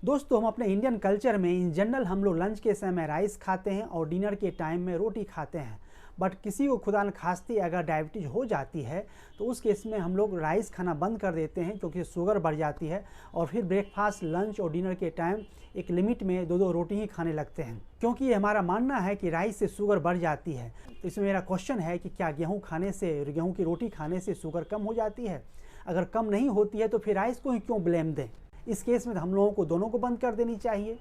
दोस्तों, हम अपने इंडियन कल्चर में इन जनरल हम लोग लंच के समय राइस खाते हैं और डिनर के टाइम में रोटी खाते हैं। बट किसी को खुदा न खास्ते अगर डायबिटीज़ हो जाती है तो उस केस में हम लोग राइस खाना बंद कर देते हैं क्योंकि शुगर बढ़ जाती है और फिर ब्रेकफास्ट, लंच और डिनर के टाइम एक लिमिट में दो रोटी ही खाने लगते हैं, क्योंकि ये हमारा मानना है कि राइस से शुगर बढ़ जाती है। तो इसमें मेरा क्वेश्चन है कि क्या गेहूँ की रोटी खाने से शुगर कम हो जाती है? अगर कम नहीं होती है तो फिर राइस को ही क्यों ब्लेम दें? इस केस में हम लोगों को दोनों को बंद कर देनी चाहिए।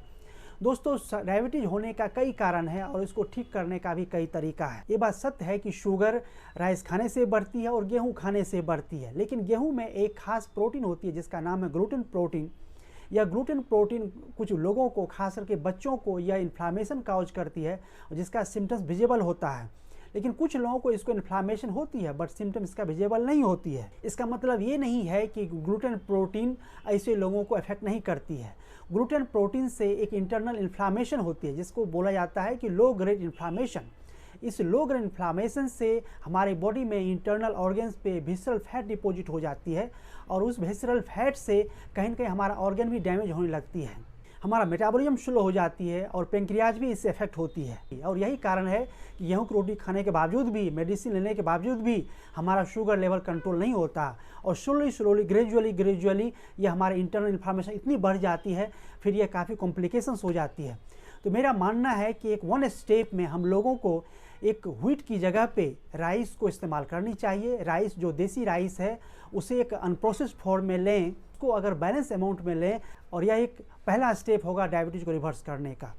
दोस्तों, डायबिटीज होने का कई कारण है और इसको ठीक करने का भी कई तरीका है। ये बात सत्य है कि शुगर राइस खाने से बढ़ती है और गेहूं खाने से बढ़ती है, लेकिन गेहूं में एक खास प्रोटीन होती है जिसका नाम है ग्लूटेन प्रोटीन। यह ग्लूटेन प्रोटीन कुछ लोगों को, खास करके बच्चों को, यह इन्फ्लामेशन काज करती है जिसका सिम्टम्स विजिबल होता है। लेकिन कुछ लोगों को इसको इन्फ्लामेशन होती है बट सिम्टम्स इसका विजिबल नहीं होती है। इसका मतलब ये नहीं है कि ग्लूटेन प्रोटीन ऐसे लोगों को अफेक्ट नहीं करती है। ग्लूटेन प्रोटीन से एक इंटरनल इन्फ्लामेशन होती है जिसको बोला जाता है कि लो ग्रेड इन्फ्लामेशन। इस लो ग्रेड इन्फ्लामेशन से हमारे बॉडी में इंटरनल ऑर्गन्स पे विसरल फैट डिपॉजिट हो जाती है और उस विसरल फैट से कहीं न कहीं हमारा ऑर्गन भी डैमेज होने लगती है, हमारा मेटाबॉलिज्म स्लो हो जाती है और पेंक्रियाज भी इससे अफेक्ट होती है। और यही कारण है कि गेहूं की रोटी खाने के बावजूद भी, मेडिसिन लेने के बावजूद भी हमारा शुगर लेवल कंट्रोल नहीं होता और स्लोली ग्रेजुअली ये हमारे इंटरनल इन्फ्लामेशन इतनी बढ़ जाती है, फिर ये काफ़ी कॉम्प्लिकेशंस हो जाती है। तो मेरा मानना है कि एक वन स्टेप में हम लोगों को एक व्हीट की जगह पे राइस को इस्तेमाल करनी चाहिए। राइस जो देसी राइस है उसे एक अनप्रोसेस्ड फॉर्म में लें, को अगर बैलेंस अमाउंट में लें, और यह एक पहला स्टेप होगा डायबिटीज़ को रिवर्स करने का।